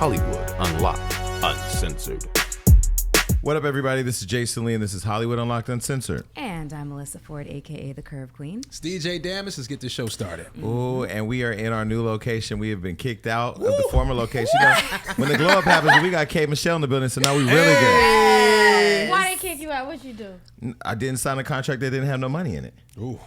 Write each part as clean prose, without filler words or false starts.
Hollywood Unlocked Uncensored. What up, everybody? This is Jason Lee, and this is Hollywood Unlocked Uncensored. And I'm Melissa Ford, a.k.a. The Curve Queen. It's DJ Damas. Let's get this show started. Ooh, and we are in our new location. We have been kicked out of the former location. You know, when the glow up happens, we got Kate Michelle in the building, so now we really good. Why they kick you out? What you do? I didn't sign a contract that didn't have no money in it. Ooh.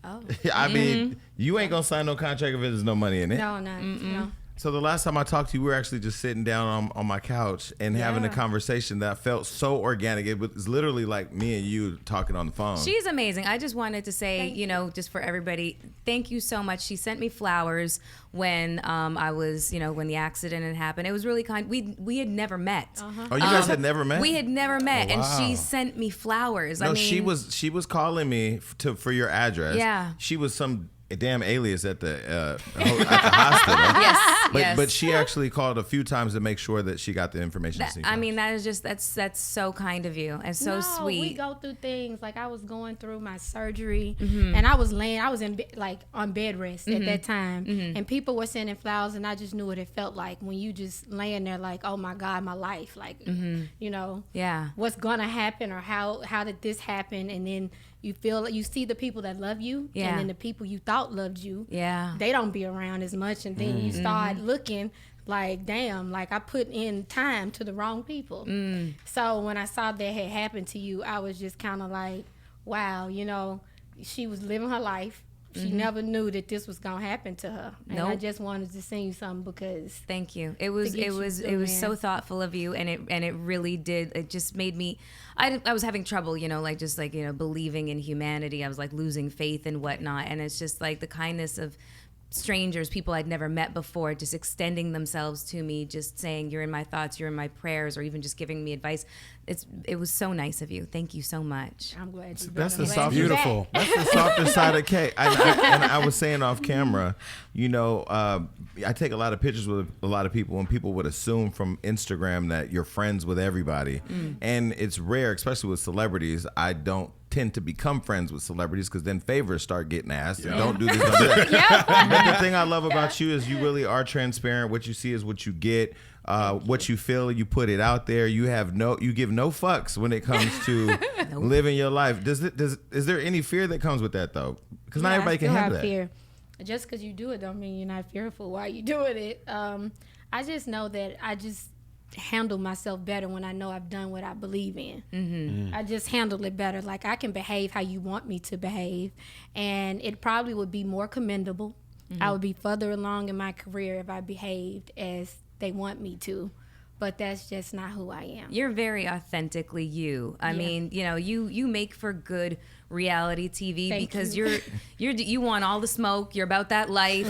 Oh. I mean, you ain't going to sign no contract if there's no money in it. No, not. No. So the last time I talked to you, we were actually just sitting down on my couch and having a conversation that felt so organic. It was literally like me and you talking on the phone. She's amazing. I just wanted to say, just for everybody, thank you so much. She sent me flowers when I was, when the accident had happened. It was really kind. We had never met. Oh, you guys had never met? We had never met, Oh, wow. and she sent me flowers. No, I mean, she was calling me for your address. Yeah. She was some damn alias at the hospital. Yes. But she actually called a few times to make sure that she got the information. That's so kind of you and so sweet. We go through things like I was going through my surgery, and I was in on bed rest at that time, and people were sending flowers, and I just knew what it felt like when you just laying there like, oh my God, my life, like what's gonna happen or how did this happen, and then you see the people that love you, and then the people you thought loved you, they don't be around as much, and then you start looking like, damn, like I put in time to the wrong people. So when I saw that had happened to you, I was just kind of like, wow, she was living her life. She never knew that this was gonna happen to her, and I just wanted to send you something because. Thank you. It was so thoughtful of you, and it really did. It just made me. I was having trouble, believing in humanity. I was like losing faith and whatnot, and it's just like the kindness of strangers, people I'd never met before, just extending themselves to me, just saying, you're in my thoughts, you're in my prayers, or even just giving me advice. It was so nice of you. Thank you so much. I'm glad you That's brought the it. soft, beautiful. That's the softer side of Kate. And I was saying off camera, I take a lot of pictures with a lot of people, and people would assume from Instagram that you're friends with everybody. And it's rare, especially with celebrities. I don't tend to become friends with celebrities because then favors start getting asked. And don't do this, don't do that. But the thing I love about you is you really are transparent. What you see is what you get. What you feel, you put it out there. You give no fucks when it comes to living your life. Is there any fear that comes with that though? Because not everybody can handle that. Fear. Just because you do it don't mean you're not fearful while you're doing it. I just know that I just handle myself better when I know I've done what I believe in. I just handle it better. Like I can behave how you want me to behave, and it probably would be more commendable. I would be further along in my career if I behaved as they want me to, but that's just not who I am. You're very authentically you. I mean, you make for good reality TV. Thank because you. you want all the smoke. You're about that life,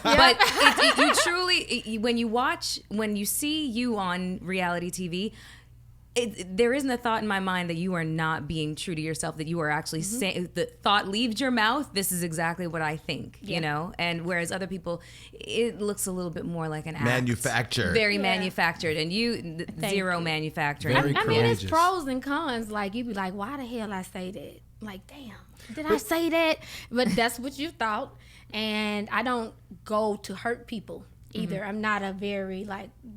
But you truly, when you see you on reality TV, there isn't a thought in my mind that you are not being true to yourself, that you are actually saying, the thought leaves your mouth, this is exactly what I think, and whereas other people, it looks a little bit more like an act. Manufactured. Very manufactured, and zero manufacturing. Very I mean, it's courageous. pros and cons. Like, you'd be like, why the hell I say that? Like, damn, did I say that? But that's what you thought. And I don't go to hurt people either. I'm not a very,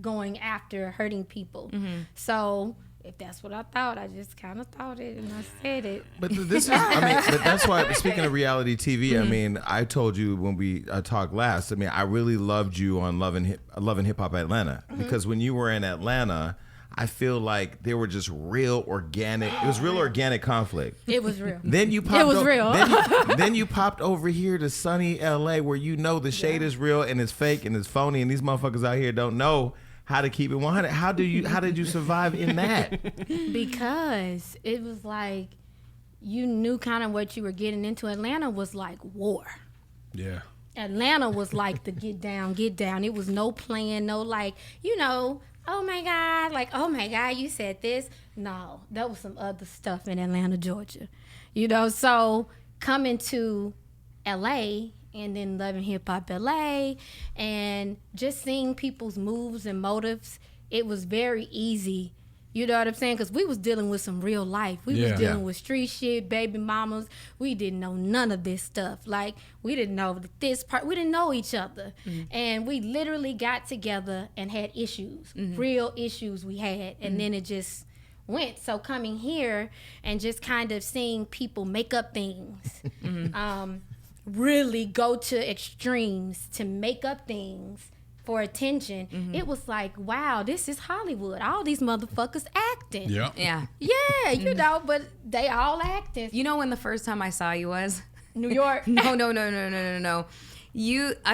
going after hurting people. So if that's what I thought, I just kind of thought it and I said it. But this is, but that's why, speaking of reality TV, I told you when we talked last, I really loved you on Loving Hip Hop Atlanta, because when you were in Atlanta, I feel like they were just real organic. It was real organic conflict. It was real. Then you popped. It was real. Then you popped over here to sunny LA, where the shade is real and it's fake and it's phony, and these motherfuckers out here don't know how to keep it 100. How did you survive in that? Because it was like you knew kind of what you were getting into. Atlanta was like war. Yeah. Atlanta was like the get down. It was no playing, no oh my God, you said this. No, that was some other stuff in Atlanta, Georgia. So coming to LA and then Loving Hip Hop LA and just seeing people's moves and motives, it was very easy You know what I'm saying? Because we was dealing with some real life. We was dealing with street shit, baby mamas. We didn't know none of this stuff. Like, we didn't know this part. We didn't know each other. And we literally got together and had issues, real issues we had. And then it just went. So coming here and just kind of seeing people make up things, really go to extremes to make up things for attention, it was like, wow, this is Hollywood. All these motherfuckers acting. Yeah. Yeah, you know, but they all acting. You know when the first time I saw you was? New York. No. I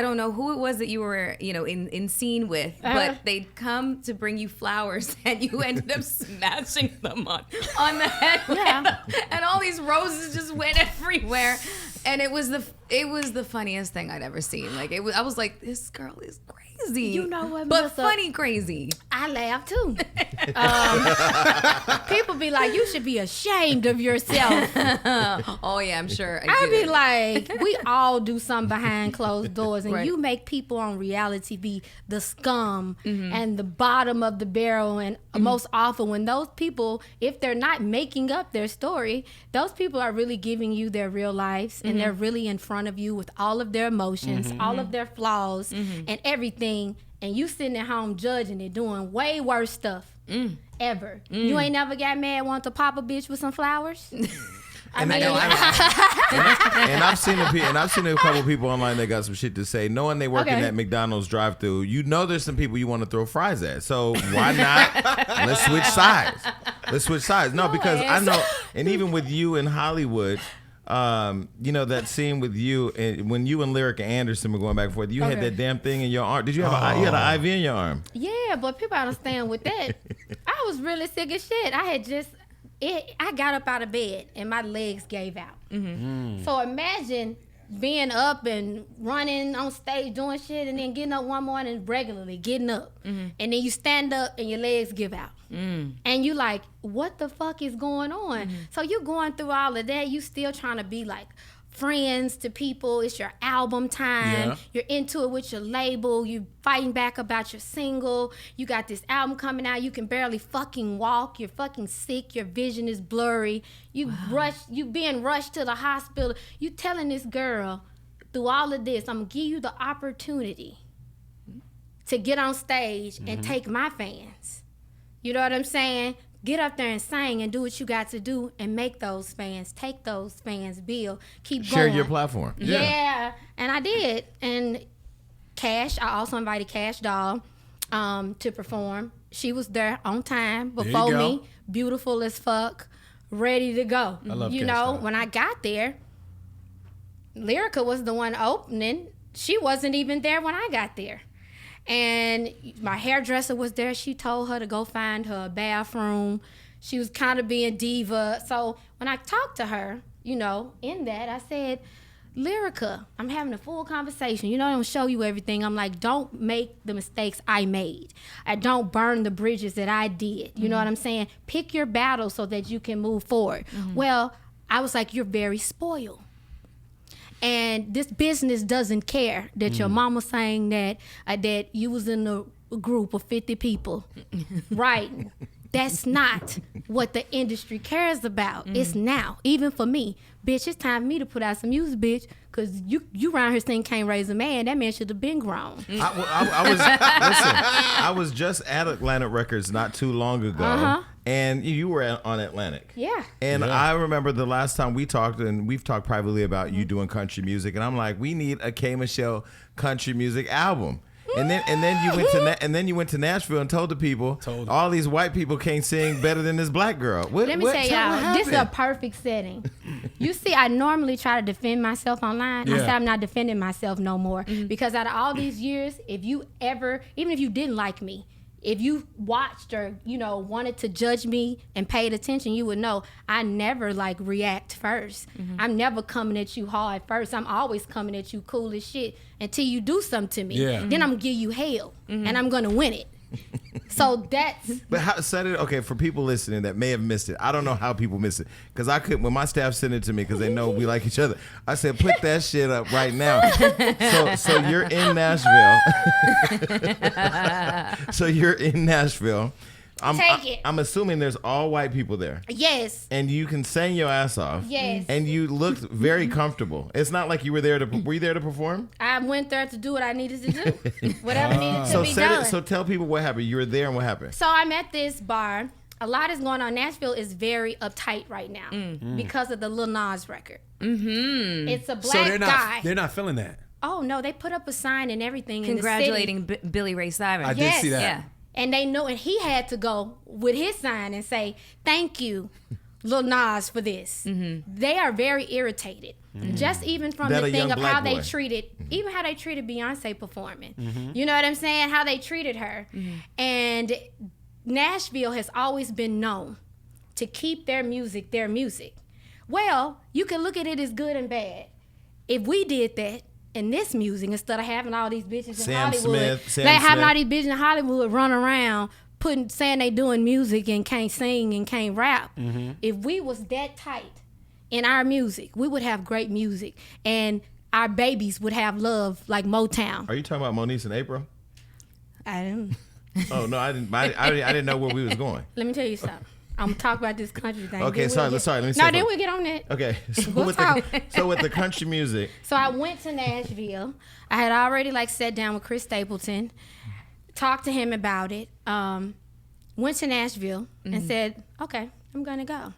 don't know who it was that you were, in scene with, but they'd come to bring you flowers and you ended up smashing them on the head. Yeah. And all these roses just went everywhere. And it was the funniest thing I'd ever seen. Like, I was like, this girl is crazy. You know what, but Melissa? funny crazy. I laugh too. People be like, you should be ashamed of yourself. Oh yeah, I'm sure. I be like, we all do something behind closed doors, and you make people on reality be the scum and the bottom of the barrel. And most often, when those people, if they're not making up their story, those people are really giving you their real lives, and they're really in front of you with all of their emotions, all of their flaws, and everything. And you sitting at home judging it, doing way worse stuff ever. You ain't never got mad, want to pop a bitch with some flowers? And I've seen a couple people online that got some shit to say. Knowing they work in that McDonald's drive-thru, there's some people you want to throw fries at. So why not? Let's switch sides. No, because I know, and even with you in Hollywood, that scene with you and when you and Lyrica Anderson were going back and forth, you had that damn thing in your arm. Did you have you had an IV in your arm? Yeah, but people understand with that. I was really sick as shit. I got up out of bed and my legs gave out. So imagine being up and running on stage doing shit and then getting up one morning regularly, getting up. And then you stand up and your legs give out. And you like, what the fuck is going on? So you going through all of that, you still trying to be like friends to people. It's your album time. You're into it with your label. You fighting back about your single. You got this album coming out. You can barely fucking walk. You're fucking sick. Your vision is blurry. You being rushed to the hospital. You telling this girl through all of this, I'm gonna give you the opportunity to get on stage and take my fans. You know what I'm saying? Get up there and sing and do what you got to do and make those fans, take those fans, build, keep going. Share your platform. Yeah. And I did. And Cash, I also invited Cash Doll to perform. She was there on time before me, beautiful as fuck, ready to go. I love Cash Doll. When I got there, Lyrica was the one opening. She wasn't even there when I got there. And my hairdresser was there. She told her to go find her a bathroom. She was kind of being diva. So when I talked to her, in that, I said, Lyrica, I'm having a full conversation. I don't show you everything. I'm like, don't make the mistakes I made. I don't burn the bridges that I did. You know what I'm saying? Pick your battle so that you can move forward. Well, I was like, you're very spoiled. And this business doesn't care that your mama saying that you was in a group of 50 people, right? That's not what the industry cares about. It's now, even for me, bitch. It's time for me to put out some music, bitch. Cause you around here saying can't raise a man. That man should have been grown. I was just at Atlantic Records not too long ago, and you were on Atlantic. Yeah. And I remember the last time we talked, and we've talked privately about you doing country music, and I'm like, we need a K Michelle country music album. And then you went to Nashville and told the people all these white people can't sing better than this black girl. Let me tell y'all, this is a perfect setting. You see, I normally try to defend myself online. I said I'm not defending myself no more because out of all these years, even if you didn't like me, if you watched or wanted to judge me and paid attention, you would know I never react first. I'm never coming at you hard first. I'm always coming at you cool as shit until you do something to me. Then I'm gonna give you hell and I'm gonna win it. So that's. But how set it? Okay, for people listening that may have missed it, I don't know how people miss it because I could when my staff sent it to me because they know we like each other. I said, put that shit up right now. So you're in Nashville. Take it. I'm assuming there's all white people there. Yes. And you can sing your ass off. Yes. And you looked very comfortable. It's not like you were there to. Were you there to perform? I went there to do what I needed to do. Whatever needed to be done. So tell people what happened. You were there and what happened. So I'm at this bar. A lot is going on. Nashville is very uptight right now because of the Lil Nas record. Mm-hmm. It's a black guy. They're not feeling that. Oh, no. They put up a sign and everything Congratulating Billy Ray Cyrus. I did see that. Yeah. And they know, and he had to go with his sign and say, thank you, Lil Nas, for this. Mm-hmm. They are very irritated. Mm-hmm. Just even from the thing of how they treated, even how they treated Beyonce performing. Mm-hmm. You know what I'm saying? How they treated her. Mm-hmm. And Nashville has always been known to keep their music their music. Well, you can look at it as good and bad. If we did that, in this music, instead of having all these bitches in Hollywood, having all these bitches in Hollywood run around saying they doing music and can't sing and can't rap. Mm-hmm. If we was that tight in our music, we would have great music, and our babies would have love like Motown. Are you talking about Moniece and April? I don't. Oh no, I didn't. I didn't know where we was going. Let me tell you something. I'm gonna talk about this country thing. Okay, sorry. Let me say. No, then we'll get on that. Okay, so We'll with the country music. So I went to Nashville. I had already sat down with Chris Stapleton, talked to him about it. Went to Nashville and said, okay, I'm gonna go.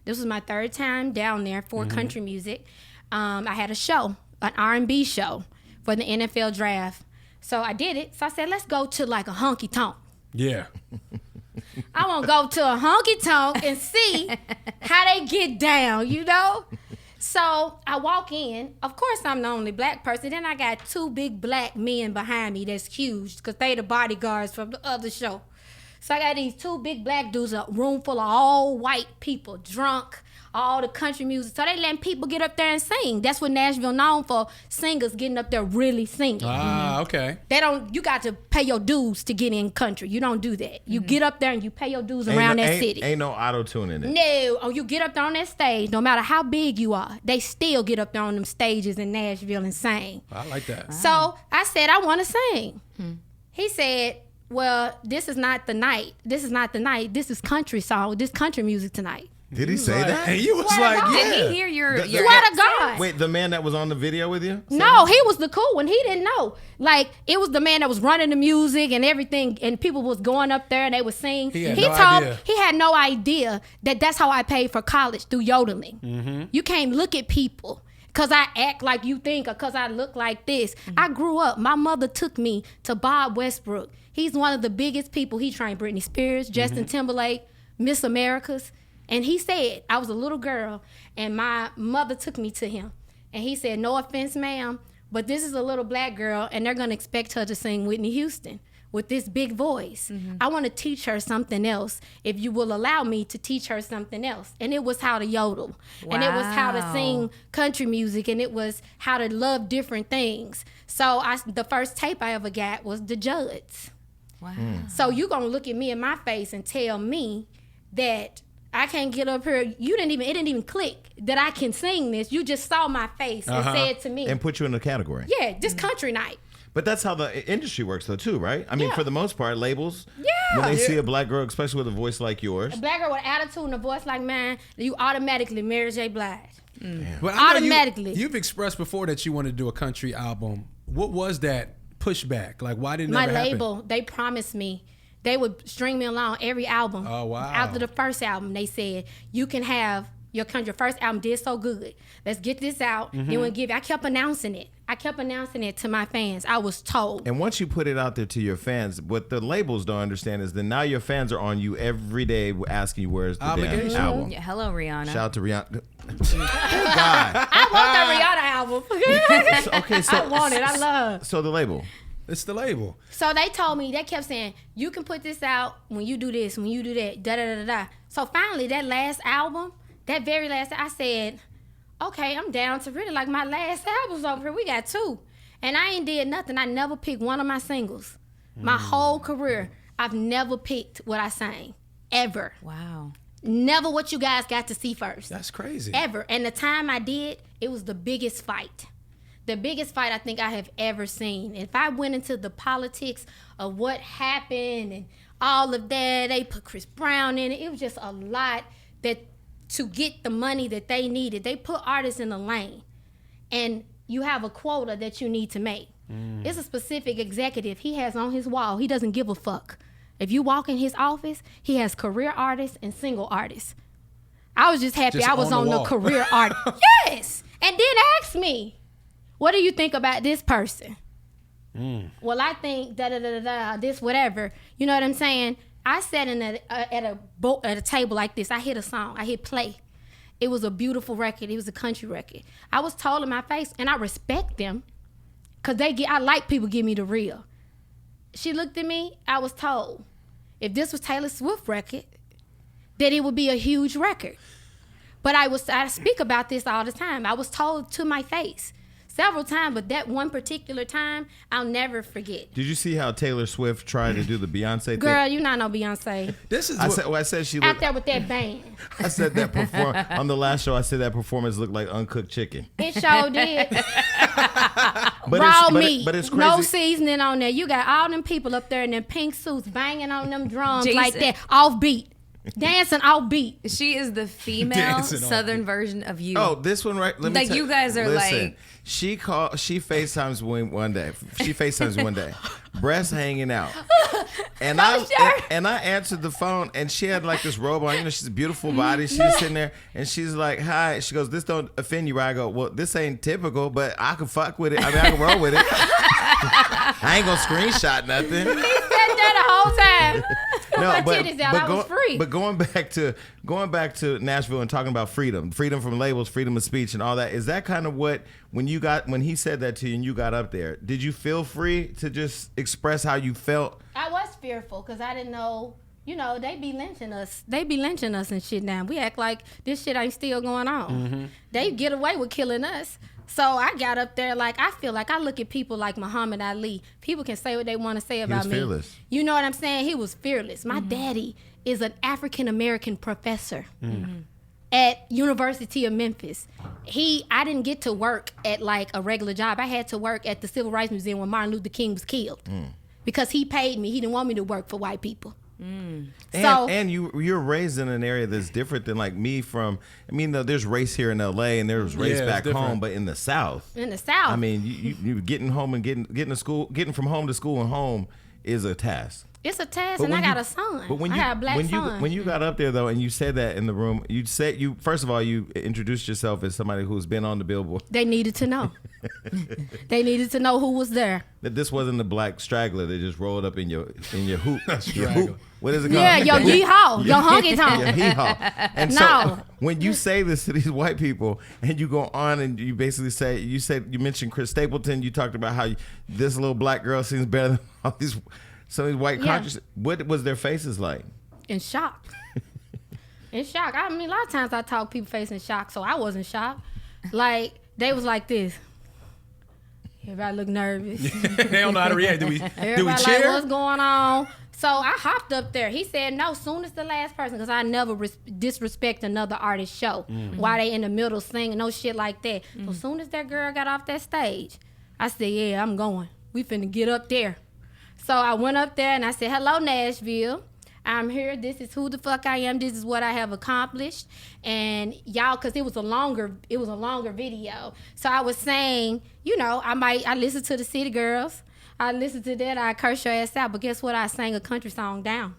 This was my third time down there for country music. I had a show, an R&B show for the NFL draft. So I did it. So I said, let's go to a honky tonk. Yeah. I want to go to a honky tonk and see how they get down, you know? So I walk in. Of course, I'm the only black person. Then I got two big black men behind me that's huge because they the bodyguards from the other show. So I got these two big black dudes, a room full of all white people, drunk, all the country music. So they letting people get up there and sing. That's what Nashville known for, singers getting up there really singing. Ah, okay. You got to pay your dues to get in country. You don't do that. You get up there and you pay your dues around that city. Ain't no auto-tune in it. No. Oh, you get up there on that stage, no matter how big you are, they still get up there on them stages in Nashville and sing. I like that. Wow. So I said, I want to sing. He said, well, this is not the night. This is not the night. This is country song. This country music tonight. Did he say that? And you was like, yeah. Did he hear your swear to God. Wait, the man that was on the video with you? No, he was the cool one. He didn't know. It was the man that was running the music and everything, and people was going up there and they would sing. He had no idea that that's how I paid for college, through yodeling. Mm-hmm. You can't look at people because I act like you think or because I look like this. Mm-hmm. I grew up. My mother took me to Bob Westbrook. He's one of the biggest people. He trained Britney Spears, Justin Timberlake, Miss Americas. And he said, I was a little girl, and my mother took me to him. And he said, no offense, ma'am, but this is a little black girl, and they're going to expect her to sing Whitney Houston with this big voice. Mm-hmm. I want to teach her something else, if you will allow me to teach her something else. And it was how to yodel. Wow. And it was how to sing country music, and it was how to love different things. So the first tape I ever got was The Judds. Wow. So you going to look at me in my face and tell me that I can't get up here. It didn't even click that I can sing this. You just saw my face and said to me. And put you in a category. Yeah, this country night. But that's how the industry works though too, right? I mean, for the most part, labels, when they see a black girl, especially with a voice like yours. A black girl with attitude and a voice like mine, you automatically Mary J. Blige. Well, automatically. You've expressed before that you wanted to do a country album. What was that pushback? Why didn't it ever happen? My label, they promised me. They would string me along every album. Oh, wow. After the first album, they said, you can have your first album did so good. Let's get this out. Then we'll give it. I kept announcing it. To my fans. I was told. And once you put it out there to your fans, what the labels don't understand is that now your fans are on you every day asking you where's the damn album. Yeah, hello, Rihanna. Shout out to Rihanna. God. I want that Rihanna album. So I want it. I love. So the label. It's the label. So they told me, they kept saying, you can put this out when you do this, when you do that, da-da-da-da-da. So finally, that last album, that very last, I said, okay, I'm down to really my last album's over here. We got 2. And I ain't did nothing. I never picked one of my singles. My whole career, I've never picked what I sang. Ever. Wow. Never what you guys got to see first. That's crazy. Ever. And the time I did, it was the biggest fight. The biggest fight I think I have ever seen. If I went into the politics of what happened and all of that. They put Chris Brown in it. It was just a lot that to get the money that they needed. They put artists in a lane, and you have a quota that you need to make. It's a specific executive he has on his wall. He doesn't give a fuck. If you walk in his office, he has career artists and single artists. I was just happy I was on the career artist. Yes. And then ask me, what do you think about this person? Well, I think this whatever. You know what I'm saying? I sat at a table like this. I hit a song. I hit play. It was a beautiful record. It was a country record. I was told in my face, and I respect them, cause I like people give me the real. She looked at me. I was told, if this was Taylor Swift record, that it would be a huge record. But I speak about this all the time. I was told to my face several times, but that one particular time, I'll never forget. Did you see how Taylor Swift tried to do the Beyonce thing? Girl, you not no Beyonce. I said she out looked there with that band. I said that on the last show. I said that performance looked like uncooked chicken. It sure did. But raw meat, but it's crazy. No seasoning on there. You got all them people up there in them pink suits banging on them drums Jason. like that, off beat. Dancing off beat. She is the female Southern version of you. Oh, this one right. Let me you guys are like. She FaceTimes one day. She FaceTimes one day, breasts hanging out, and I answered the phone, and she had like this robe on. You know, she's a beautiful body. She's sitting there, and she's like, "Hi." She goes, "This don't offend you, right?" I go, "Well, this ain't typical, but I can fuck with it. I mean, I can roll with it. I ain't gonna screenshot nothing." He said that the whole time. No, I was free. But going back to Nashville and talking about freedom from labels, freedom of speech, and all that, is that kind of what when he said that to you and you got up there, did you feel free to just express how you felt? I was fearful because I didn't know. You know, they be lynching us. They be lynching us and shit now. We act like this shit ain't still going on. Mm-hmm. They get away with killing us. So I got up there like, I feel like I look at people like Muhammad Ali. People can say what they want to say about me. He was fearless. You know what I'm saying? He was fearless. My daddy is an African-American professor at University of Memphis. I didn't get to work at like a regular job. I had to work at the Civil Rights Museum when Martin Luther King was killed because he paid me. He didn't want me to work for white people. And you're raised in an area that's different than like me there's race here in LA and there's race back home, but in the South. I mean, you getting home and getting to school, getting from home to school and home is a task. It's a task, and I got a son. But I got a black son. When you got up there though, and you said that in the room, first of all you introduced yourself as somebody who's been on the Billboard. They needed to know. They needed to know who was there. That this wasn't the black straggler that just rolled up in your hoop. Your hoop. What is it called? Yeah, your yeehaw, your honky tonk. Your hee-haw. And so when you say this to these white people, and you go on and you basically you mentioned Chris Stapleton. You talked about how this little black girl seems better than all these. Some of these white conscious, what was their faces like? In shock. In shock. I mean, a lot of times I talk people face in shock, so I wasn't shocked. Like, they was like this. Everybody look nervous. They don't know how to react. Do we cheer? Like, what's going on? So I hopped up there. He said, no, soon as the last person, because I never disrespect another artist's show while they in the middle singing, no shit like that. So soon as that girl got off that stage, I said, yeah, I'm going. We finna get up there. So I went up there and I said, hello, Nashville. I'm here. This is who the fuck I am. This is what I have accomplished. And y'all, because it was a longer video. So I was saying, you know, I listened to the City Girls. I listened to that. I curse your ass out. But guess what? I sang a country song down.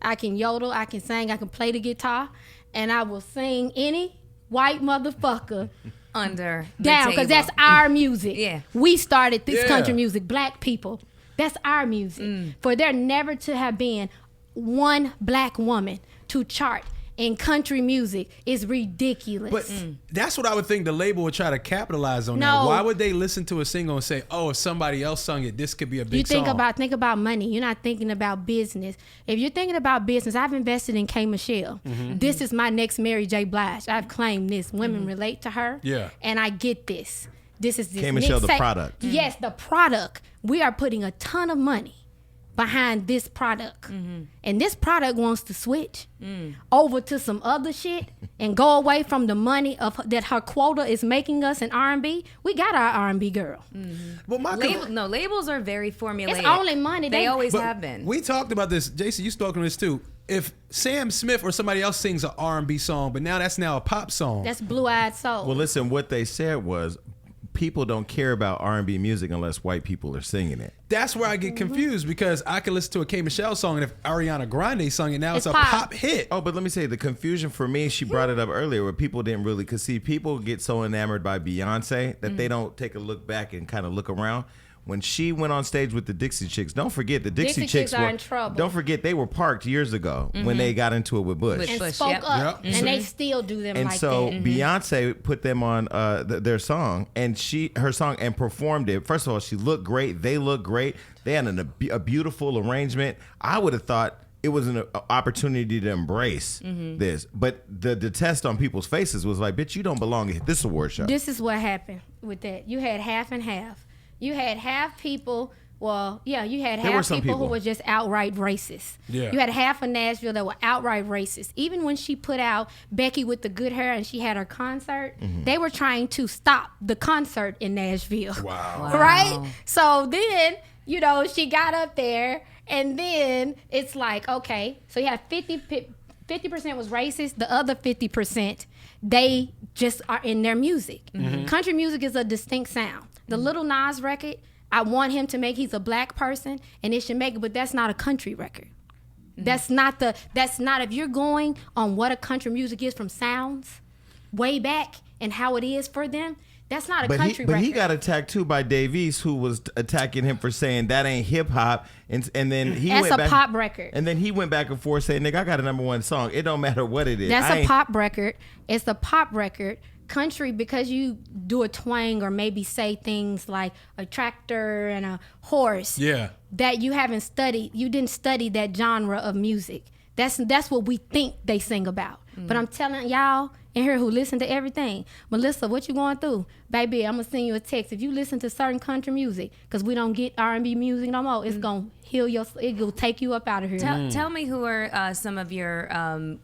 I can yodel. I can sing. I can play the guitar. And I will sing any white motherfucker under down, because that's our music. Yeah. We started this country music. Black people. That's our music. For there never to have been one black woman to chart in country music is ridiculous. But that's what I would think the label would try to capitalize on. No. That. Why would they listen to a single and say, "Oh, if somebody else sung it, this could be a big song"? Think about money. You're not thinking about business. If you're thinking about business, I've invested in K. Michelle. This is my next Mary J. Blige. I've claimed this. Women relate to her. Yeah. And I get this. This is this. K. Michelle, the product. Yes, the product. We are putting a ton of money behind this product. And this product wants to switch over to some other shit. and go away from the money of that her quota is making us in R&B, we got our R&B girl. Well, labels are very formulaic. It's only money. They always but have been. We talked about this. Jason, you spoke on this too. If Sam Smith or somebody else sings an R&B song, but that's now a pop song. That's Blue-Eyed Soul. Well, listen, what they said was people don't care about R&B music unless white people are singing it. That's where I get confused because I can listen to a K. Michelle song, and if Ariana Grande sung it, now it's a pop hit. Oh, but let me say, the confusion for me, she brought it up earlier, where people didn't really, because see, people get so enamored by Beyonce that they don't take a look back and kind of look around. When she went on stage with the Dixie Chicks, don't forget the Dixie Chicks are were in trouble. Don't forget they were parked years ago when they got into it with Bush. And spoke up, and they still do them and like so that. Beyonce put them on their song, and her song, and performed it. First of all, she looked great. They looked great. They had a beautiful arrangement. I would have thought it was an opportunity to embrace this, but the test on people's faces was like, "Bitch, you don't belong at this award show." This is what happened with that. You had half and half. You had half people. Well, yeah, you had half people who were just outright racist. Yeah. You had half of Nashville that were outright racist. Even when she put out Becky with the good hair and she had her concert, they were trying to stop the concert in Nashville. Wow. Right? So then, she got up there, and then it's like, okay, so you have 50% was racist, the other 50%, they just are in their music. Country music is a distinct sound. The Little Nas record, I want him to make, he's a black person and it should make it, but that's not a country record. That's not if you're going on what a country music is from sounds way back and how it is for them, that's not a country record. But he got attacked too by Dave East, who was attacking him for saying that ain't hip hop, and then he that's went back, a pop record. And then he went back and forth saying, "Nigga, I got a #1 song. It don't matter what it is." That's a pop record. It's a pop record. Country, because you do a twang or maybe say things like a tractor and a horse. Yeah. That you haven't studied. You didn't study that genre of music. That's what we think they sing about. But I'm telling y'all in here who listen to everything, Melissa, what you going through? Baby, I'm gonna send you a text. If you listen to certain country music, because we don't get R&B music no more, it's gonna heal it will take you up out of here. Tell me who are some of your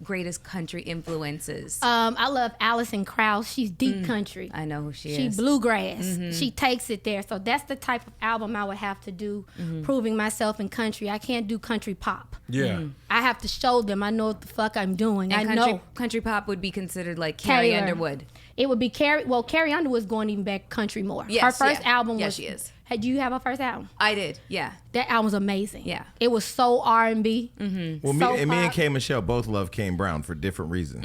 greatest country influences. I love Alison Krauss. She's deep country. I know who she is. She bluegrass. She takes it there. So that's the type of album I would have to do, proving myself in country. I can't do country pop. Yeah. I have to show them I know what the fuck I'm doing. And I know. Country pop would be considered like Carrie Underwood. It would be Carrie. Well, Carrie Underwood's going even back country more. Yes, her first album was. Yeah, she is. Had you have her first album? I did. Yeah. That album was amazing. Yeah. It was so R&B. Well, me and K. Michelle both love Kane Brown for different reasons.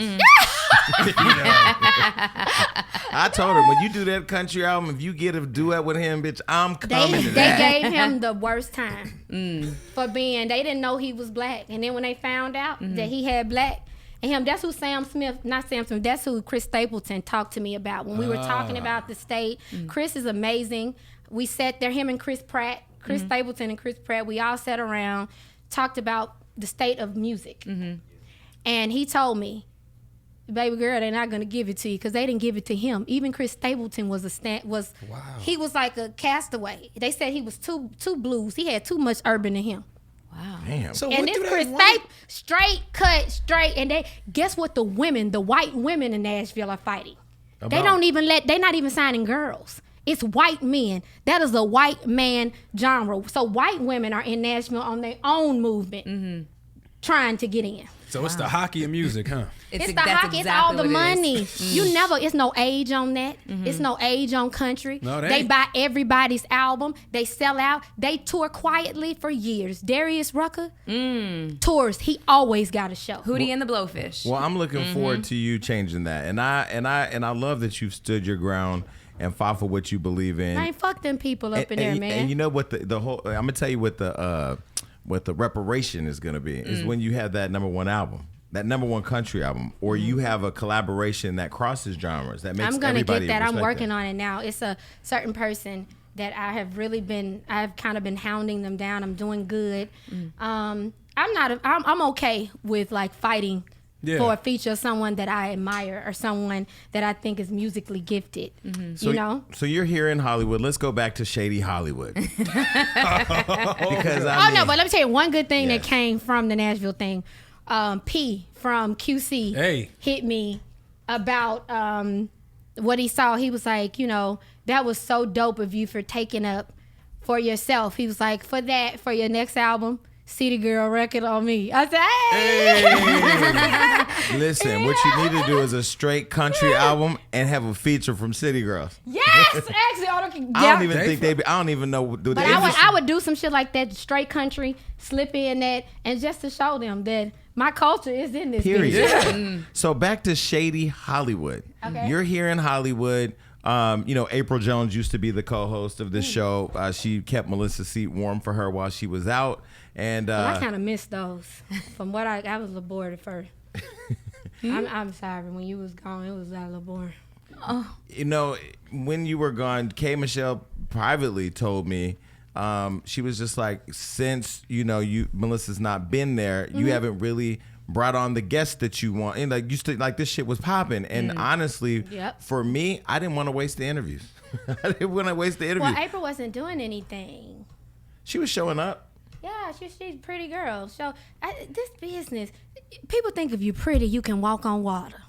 I told her, when you do that country album, if you get a duet with him, bitch, I'm coming to that. They gave him the worst time for being. They didn't know he was black, and then when they found out that he had black. And him, that's who that's who Chris Stapleton talked to me about when we were talking about the state. Chris is amazing. We sat there, him and Chris Stapleton and Chris Pratt, we all sat around, talked about the state of music. And he told me, baby girl, they're not gonna give it to you because they didn't give it to him. Even Chris Stapleton he was like a castaway. They said he was too blues. He had too much urban in him. Wow. Damn. So And what this do Chris they want? straight, and they guess what the white women in Nashville are fighting. About? They're not even signing girls. It's white men. That is a white man genre. So white women are in Nashville on their own movement, trying to get in. So it's the hockey of music, huh? It's the hockey. It's all the money. It's no age on that. It's no age on country. No, they buy everybody's album. They sell out. They tour quietly for years. Darius Rucker tours. He always got a show. Hootie and the Blowfish. Well, I'm looking forward to you changing that, and I love that you've stood your ground and fought for what you believe in. I ain't fuck them people up in there, man. And you know what the whole? I'm gonna tell you what the reparation is gonna be is when you have that #1 album, that #1 country album, or you have a collaboration that crosses genres that makes. I'm gonna everybody get that. I'm respect working on it now. It's a certain person that I've kind of been hounding them down. I'm doing good. I'm okay with like fighting. Yeah. For a feature of someone that I admire or someone that I think is musically gifted, you know? So you're here in Hollywood. Let's go back to shady Hollywood. Because no, but let me tell you one good thing that came from the Nashville thing. P from QC hit me about what he saw. He was like, you know, that was so dope of you for taking up for yourself. He was like, for your next album, City Girl record on me. I said, hey. Listen, what you need to do is a straight country album and have a feature from City Girls. Yes, actually, I don't even think they. I don't even know. But I would do some shit like that, straight country, slip in that, and just to show them that my culture is in this. Period. Yeah. So back to Shady Hollywood. Okay. You're here in Hollywood. You know, April Jones used to be the co-host of this show. She kept Melissa's seat warm for her while she was out. And I kind of missed those. From what I was a little bored at first. I'm sorry. When you was gone, it was a little boring. Oh. You know, when you were gone, K. Michelle privately told me, she was just like, since, you know, Melissa's not been there, you haven't really brought on the guests that you want. And like, this shit was popping. And honestly, for me, I didn't want to waste the interviews. I didn't want to waste the interviews. Well, April wasn't doing anything. She was showing up. Yeah, she's a pretty girl. So this business, people think if you're pretty, you can walk on water.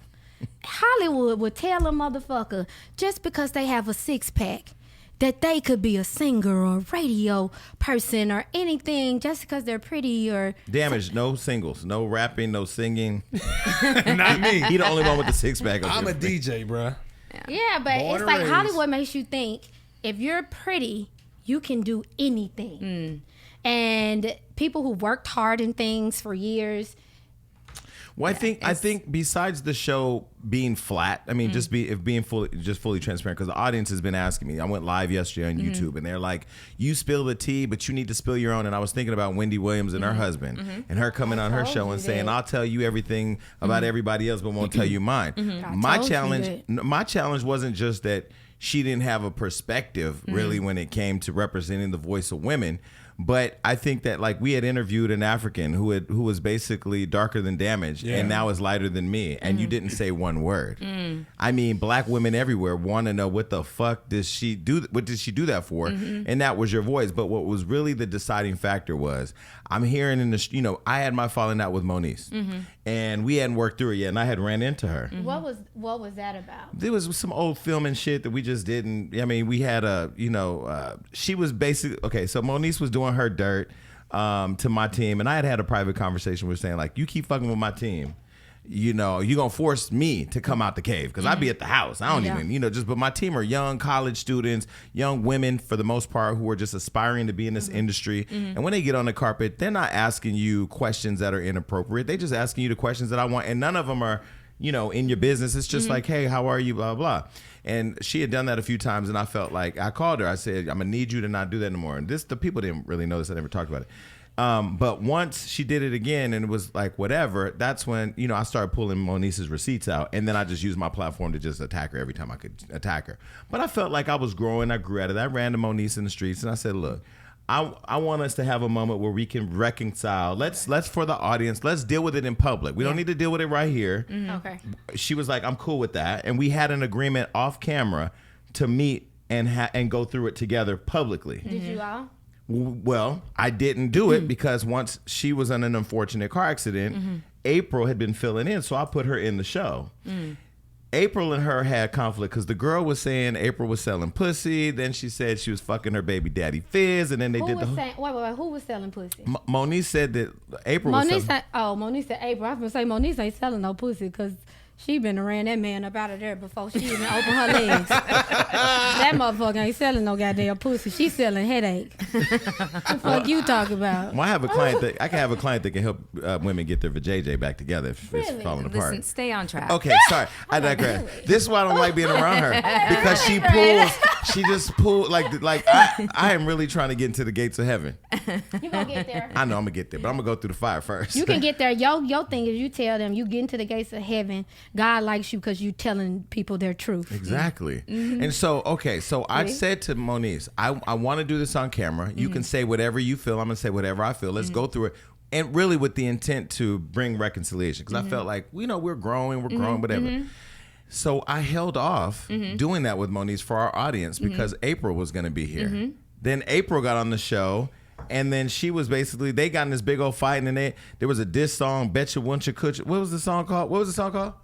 Hollywood would tell a motherfucker just because they have a six-pack that they could be a singer or a radio person or anything just because they're pretty or... Damage, no singles, no rapping, no singing. Not me. He the only one with the six-pack. I'm a DJ, bruh. Yeah, but Born it's and like raised. Hollywood makes you think if you're pretty, you can do anything. And people who worked hard in things for years... Well, I think besides the show being flat, I mean, being fully transparent, because the audience has been asking me. I went live yesterday on YouTube, and they're like, "You spill the tea, but you need to spill your own." And I was thinking about Wendy Williams and her husband, and her coming on her show and saying, "I'll tell you everything about everybody else, but won't tell you mine." My challenge wasn't just that she didn't have a perspective really when it came to representing the voice of women. But I think that, like, we had interviewed an African who was basically darker than Damage and now is lighter than me, and you didn't say one word. I mean, black women everywhere want to know what the fuck does she do? What did she do that for? And that was your voice. But what was really the deciding factor was I'm hearing in the, you know, I had my falling out with Moniece, and we hadn't worked through it yet, and I had ran into her. What was that about? There was some old film and shit that we just didn't. I mean, we had she was basically okay. So Moniece was doing her dirt to my team, and I had a private conversation with saying, like, you keep fucking with my team, you know, you're gonna force me to come out the cave because I'd be at the house. I don't even, but my team are young college students, young women for the most part, who are just aspiring to be in this industry. And when they get on the carpet, they're not asking you questions that are inappropriate. They're just asking you the questions that I want, and none of them are, in your business. It's just like, hey, how are you, blah, blah. And she had done that a few times, and I felt like, I called her. I said, I'm going to need you to not do that anymore. And the people didn't really know this. I never talked about it. But once she did it again and it was like, whatever, that's when, I started pulling Moniece's receipts out. And then I just used my platform to just attack her every time I could attack her. But I felt like I was growing. I grew out of that. I ran to Moniece in the streets, and I said, look, I want us to have a moment where we can reconcile. Let's for the audience, let's deal with it in public. We don't need to deal with it right here. Okay. She was like, I'm cool with that. And we had an agreement off camera to meet and go through it together publicly. Did you all? Well, I didn't do it because once she was in an unfortunate car accident, April had been filling in, so I put her in the show. April and her had conflict because the girl was saying April was selling pussy. Then she said she was fucking her baby daddy Fizz, and then they did the wait, who was selling pussy? Moniece said that April was selling. Moniece said April. I was gonna say Moniece ain't selling no pussy because she been around that man up out of there before she even opened her legs. That motherfucker ain't selling no goddamn pussy. She selling headache. What the fuck you talking about? Well, I can have a client that can help women get their vajayjay back together if it's falling apart. Listen, stay on track. Okay, sorry, I digress. This is why I don't like being around her because she just pulls like I am really trying to get into the gates of heaven. You gonna get there? I know I'm gonna get there, but I'm gonna go through the fire first. You can get there. Your thing is you tell them you get into the gates of heaven. God likes you because you telling people their truth. Exactly. And so, I said to Moniece, I want to do this on camera. You can say whatever you feel. I'm going to say whatever I feel. Let's go through it. And really with the intent to bring reconciliation. Because I felt like, we're growing, whatever. So I held off doing that with Moniece for our audience because April was going to be here. Then April got on the show. And then she was they got in this big old fight, and then there was a diss song, Betcha Wuncha Kutcha. What was the song called?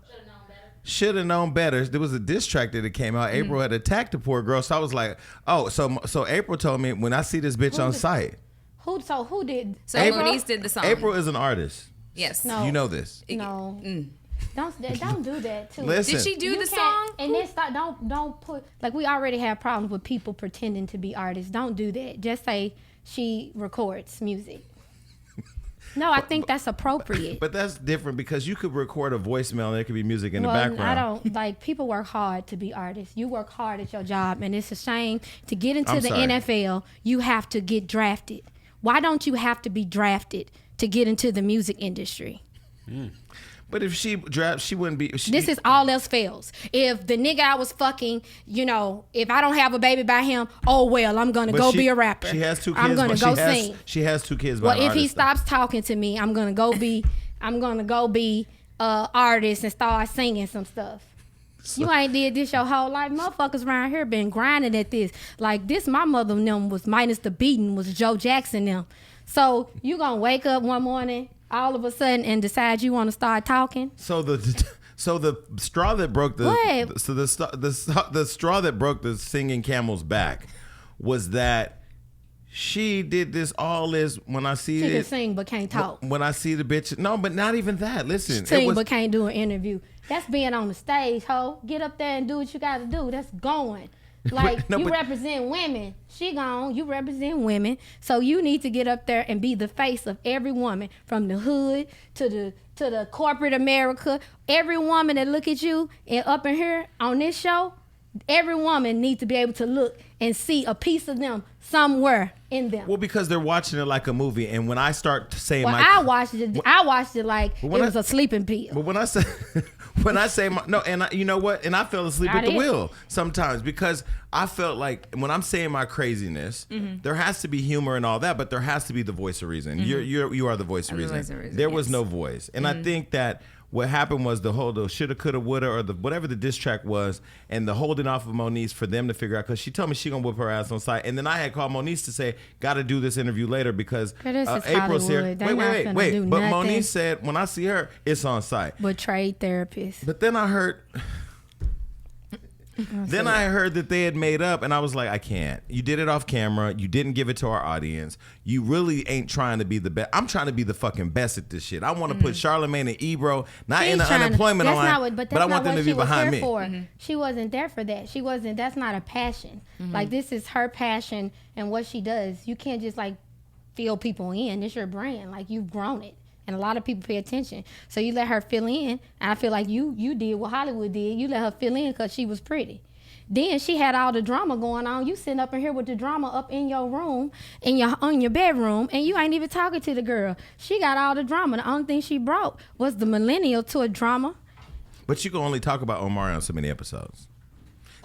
should have known better. There was a diss track that came out. April had attacked the poor girl. So I was like, oh, so April told me when I see this bitch on site. Who did? So Moniece did the song. April is an artist. Yes. No. You know this. No. Don't do that too. Listen. Did she do You the can't- song? And then don't put like we already have problems with people pretending to be artists. Don't do that. Just say she records music. No, I think that's appropriate. But that's different because you could record a voicemail and there could be music in the Well, background. I don't like people work hard to be artists. You work hard at your job, and it's a shame to get into I'm the sorry. NFL. You have to get drafted. Why don't you have to be drafted to get into the music industry? But if she draft, she wouldn't be. This is all else fails. If the nigga I was fucking, if I don't have a baby by him, oh well, I'm gonna go be a rapper. She has 2 kids. I'm gonna but go she has, sing. She has 2 kids. By Well, an if he artist, though. stops talking to me, I'm gonna go be artist and start singing some stuff. You ain't did this your whole life. Motherfuckers around here been grinding at this. Like this, my mother and them was minus the beating was Joe Jackson them. So you gonna wake up one morning all of a sudden and decide you want to start talking? So the straw that broke the What? so the straw that broke the singing camel's back was that she did all this when I see She it. can sing but can't talk. When I see the bitch, no, but not even that. Listen, Sing but can't do an interview. That's being on the stage, ho. Get up there and do what you got to do. That's going. Like, No, you but- represent women. She gone. You represent women. So you need to get up there and be the face of every woman, from the hood to the corporate America. Every woman that look at you and up in here on this show, every woman needs to be able to look and see a piece of them somewhere in them. well, because they're watching it like a movie, and when I start saying Well, I watched it like it when was a sleeping pill. But when I say you know what? And I fell asleep I at the did. wheel sometimes because I felt like when I'm saying my craziness, there has to be humor and all that, but there has to be the voice of reason. You are the voice of I'm the reason. voice of reason, There was yes. no voice, and I think that what happened was the shoulda, coulda, woulda, or the whatever the diss track was, and the holding off of Moniece for them to figure out, because she told me she gonna whip her ass on site, and then I had called Moniece to say, gotta do this interview later because But this is April's here. Hollywood. They not finna Wait. do But nothing. Moniece said when I see her, it's on site. But trade therapist. But then I heard that they had made up, and I was like, I can't. You did it off camera. You didn't give it to our audience. You really ain't trying to be the best. I'm trying to be the fucking best at this shit. I want to put Charlamagne and Ebro not in the unemployment line, but I want them to be behind me. She wasn't there for that. She wasn't. That's not a passion. Like, this is her passion and what she does. You can't just like fill people in. It's your brand. Like, you've grown it. And a lot of people pay attention. So you let her fill in. And I feel like you did what Hollywood did. You let her fill in because she was pretty. Then she had all the drama going on. You sitting up in here with the drama up in your room, on your bedroom, and you ain't even talking to the girl. She got all the drama. The only thing she brought was the millennial to a drama. But you can only talk about Omari on so many episodes.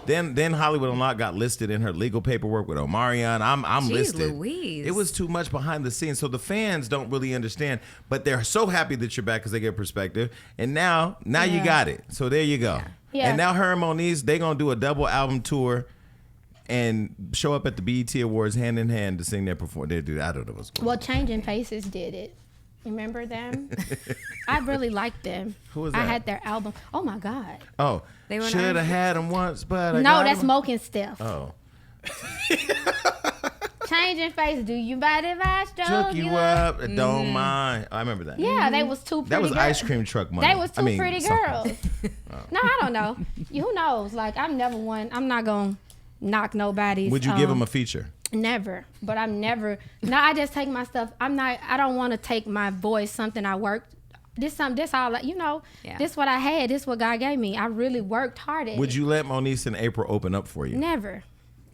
Then Hollywood Unlocked got listed in her legal paperwork with Omarion. I'm Jeez listed. Louise. It was too much behind the scenes, so the fans don't really understand. But they're so happy that you're back because they get perspective. And now you got it. So there you go. Yeah. And now her and Moniece, they gonna do a double album tour and show up at the BET Awards hand in hand to sing their performance. They do. I don't know what's going on. Well, Changing Faces did it. Remember them? I really liked them. Who was I that? had their album. Oh my God. Oh, They were should have not- had them once, but I No, got that's 'em. Smoking Steph. Oh. Changing Faces. Do you body vibe stroke Took you up, don't mind. I remember that. Yeah, they was two pretty That was girls. ice cream truck money. They was two I mean, pretty something. girls. No, I don't know. Who knows? Like, I'm never one. I'm not gonna knock nobody's. Would you give them a feature? Never. But I'm never. No, I just take my stuff. I don't want to take my voice. Something I worked. This all. Yeah. This what I had. This what God gave me. I really worked hard at Would it. you let Moniece and April open up for you? Never.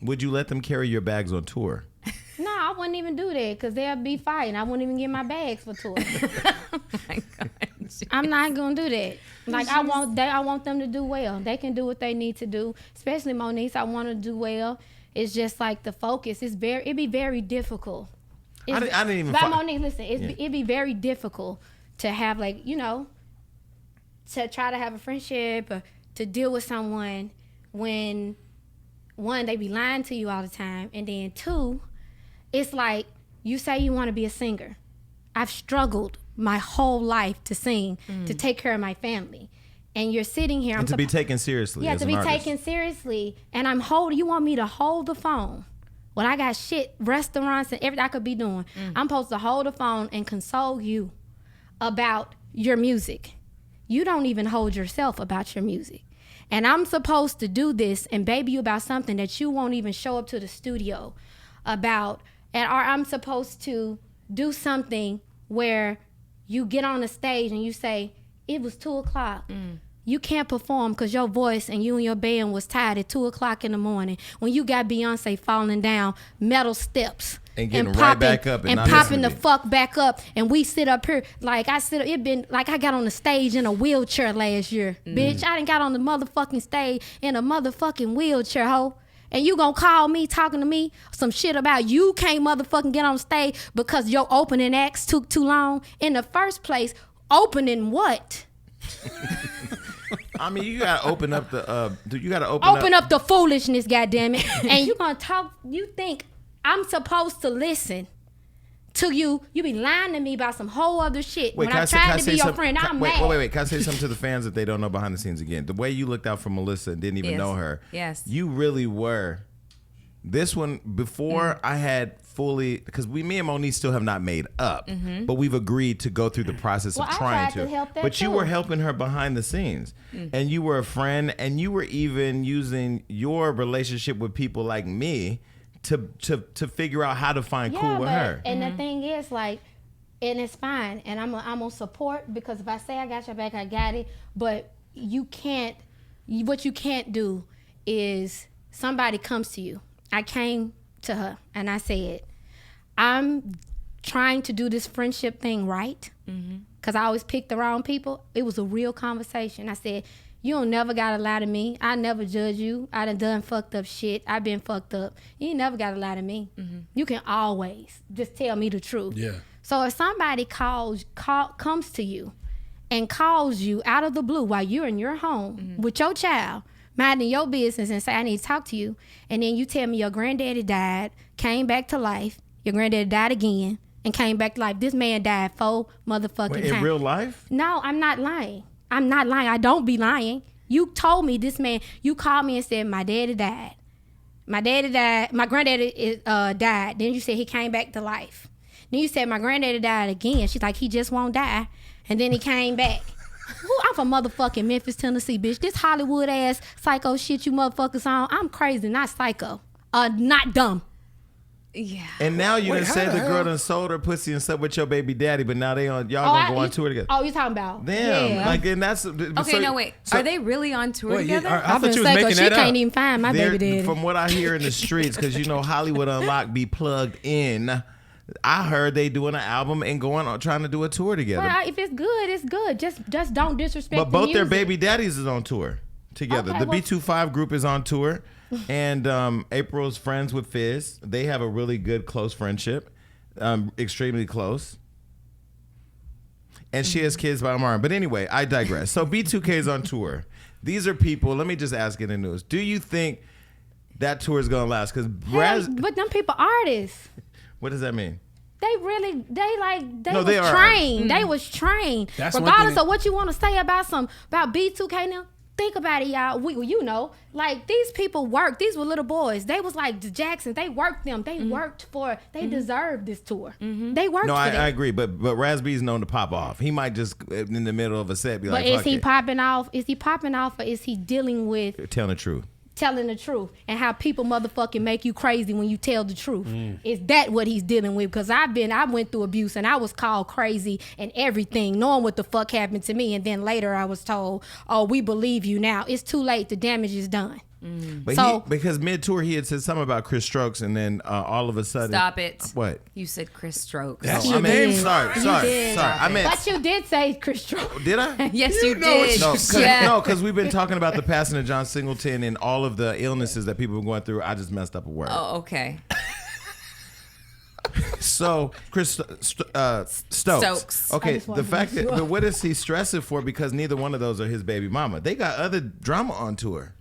Would you let them carry your bags on tour? No, I wouldn't even do that because they'll be fighting. I wouldn't even get my bags for tour. Oh my God. I'm not gonna do that. Like, I want them to do well. They can do what they need to do. Especially Moniece, I want to do well. It's just like the focus. It'd be very difficult. I didn't even. But Monique, listen, it'd be very difficult to have to try to have a friendship or to deal with someone when, one, they be lying to you all the time, and then two, it's like you say you want to be a singer. I've struggled my whole life to sing, to take care of my family. and you're sitting here. And to be taken seriously. Yeah, as to an be artist. taken seriously. And you want me to hold the phone? Well, I got shit, restaurants and everything I could be doing. I'm supposed to hold the phone and console you about your music. You don't even hold yourself about your music. And I'm supposed to do this and baby you about something that you won't even show up to the studio about. Or I'm supposed to do something where you get on the stage and you say, it was 2:00. You can't perform because your voice and you and your band was tired at 2:00 in the morning when you got Beyonce falling down metal steps and getting right back up and popping the fuck back up, and we sit up here like it been like I got on the stage in a wheelchair last year, bitch. I done got on the motherfucking stage in a motherfucking wheelchair, ho. And you gonna call me talking to me some shit about you can't motherfucking get on stage because your opening acts took too long in the first place. Opening what? I mean, you gotta open up the. You gotta open up the foolishness, goddammit. And you gonna talk? You think I'm supposed to listen to you? You be lying to me about some whole other shit. Wait, when I tried to be your friend, I'm mad. Wait. Can I say something to the fans that they don't know behind the scenes again? The way you looked out for Melissa and didn't even know her. Yes. You really were. This one before I had fully, because me and Monique still have not made up, but we've agreed to go through the process of trying to. Help that but you were helping her behind the scenes, and you were a friend, and you were even using your relationship with people like me to figure out how to find cool with her. And the thing is, like, and it's fine, and I'm gonna support, because if I say I got your back, I got it. But you can't. What you can't do is somebody comes to you. I came to her and I said, I'm trying to do this friendship thing right, because I always pick the wrong people. It was a real conversation. I said, you don't never gotta lie to me. I never judge you. I done fucked up shit. I been fucked up. You ain't never gotta lie to me. You can always just tell me the truth. Yeah. So if somebody comes to you and calls you out of the blue while you're in your home with your child, minding your business, and say, I need to talk to you, and then you tell me your granddaddy died, came back to life, your granddaddy died again, and came back to life. This man died 4 motherfucking times. In real life? No, I'm not lying. I don't be lying. You told me this man, you called me and said, my daddy died. My granddaddy died. Then you said he came back to life. Then you said my granddaddy died again. She's like, he just won't die. And then he came back. I'm from motherfucking Memphis, Tennessee, bitch. This Hollywood ass psycho shit you motherfuckers on. I'm crazy, not psycho. Not dumb. Yeah. And now you done said the hell? girl done sold her pussy and slept with your baby daddy, but now y'all gonna go on tour together. Oh, you talking about? Damn. Yeah. Like, and that's Okay, no, wait. Are they really on tour Wait, together? I I've thought been you was psycho. making She that can't up. even find my baby daddy. From what I hear in the streets, because you know Hollywood Unlocked be plugged in. I heard they doing an album and trying to do a tour together. Well, if it's good, it's good. Just don't disrespect But both the their music. baby daddies is on tour together. Okay, The well- B25 group is on tour, and April's friends with Fizz. They have a really good close friendship, extremely close. And she has kids by Amara. But anyway, I digress. So B2K is on tour. These are people. Let me just ask in the news. Do you think that tour is gonna last? Because But them people artists. what does that mean? They No, was they are trained. They was trained. That's one Regardless thing- of what you want to say about B2K now, think about it, y'all. Like these people worked. These were little boys. They was like the Jacksons. They worked them. They worked for. They deserved this tour. They worked No, for I that. agree. But Raspy's known to pop off. He might just in the middle of a set be But like, is "Fuck he it." popping off? Is he popping off, or is he dealing with Telling the truth. telling the truth, and how people motherfucking make you crazy when you tell the truth? Is that what he's dealing with? Because I went through abuse, and I was called crazy and everything, knowing what the fuck happened to me, and then later I was told, oh, we believe you now. It's too late. The damage is done. But because mid-tour he had said something about Chris Strokes, and then all of a sudden, Stop it. What? You said Chris Strokes. That's Oh, your I mean, name. sorry. I meant. But you did say Chris Strokes. Did I? Yes, You you know what did. you No, said. because we've been talking about the passing of John Singleton and all of the illnesses that people were going through. I just messed up a word. Oh, okay. So Chris Stokes. Stokes. I Okay, just the wanted to fact make that, sure. but what is he stressing for? Because neither one of those are his baby mama. They got other drama on tour.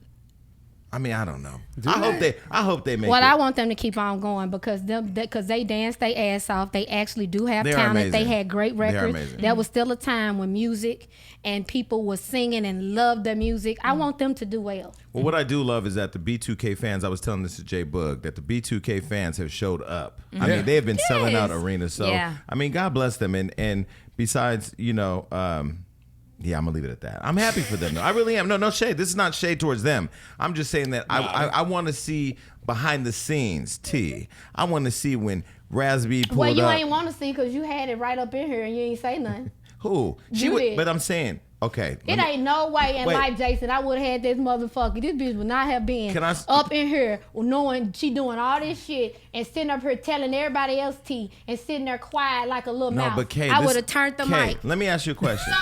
I mean, I don't know. I hope they make Well, it. I want them to keep on going because they dance their ass off. They actually do have They are talent. amazing. They had great They are records. amazing. There was still a time when music and people was singing and loved their music. I want them to do well. Well, what I do love is that the B2K fans, I was telling this to Jay Boog, that the B2K fans have showed up. I mean, they have been selling out arenas. So, Yeah. I mean, God bless them. And besides, you know, yeah, I'm going to leave it at that. I'm happy for them, though. I really am. No shade. This is not shade towards them. I'm just saying that I want to see behind the scenes, T. I want to see when Raspy pulled Well, you up. ain't want to see because you had it right up in here and you ain't say nothing. Who? You did. But I'm saying, okay. It ain't no way in Wait. life, Jason, I would have had this motherfucker. This bitch would not have been Can I up in here knowing she doing all this shit and sitting up here telling everybody else tea and sitting there quiet like a little No, mouse. but Kay, I this- would have turned the Kay, mic. let me ask you a question.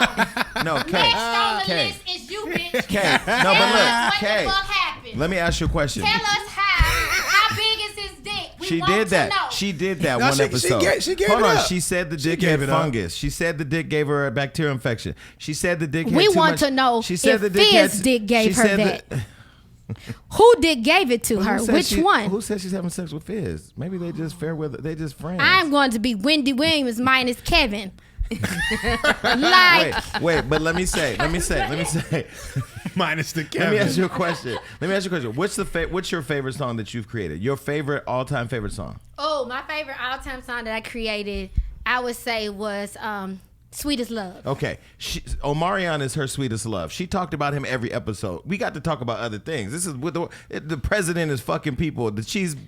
No, Kay. Next on the Kay. list is you, bitch. Kay. No, Tell but us look, what Kay. the fuck happened. Let me ask you a question. Tell us how big is his dick? We She want did to that. know. She did that No, one she episode. gave Hold it on. up. She said the She dick gave had it up. fungus. She said the dick gave her a bacterial infection. She said the dick had We too want much- to know She said if the dick had Fizz dick gave she her said that. Who dick gave it to her? Who said Which one? Who said she's having sex with Fizz? Maybe they just fair weather. They just friends. I'm going to be Wendy Williams minus Kevin. Like, Wait, but let me say. Minus the Let Kevin. me ask you a question. What's your favorite song that you've created? Your favorite all-time favorite song? oh, my favorite all-time song that I created, I would say was Sweetest Love. Okay, Omarion is her sweetest love. She talked about him every episode. We got to talk about other things. This is with the president is fucking people.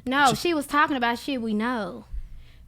No, she was talking about shit we know.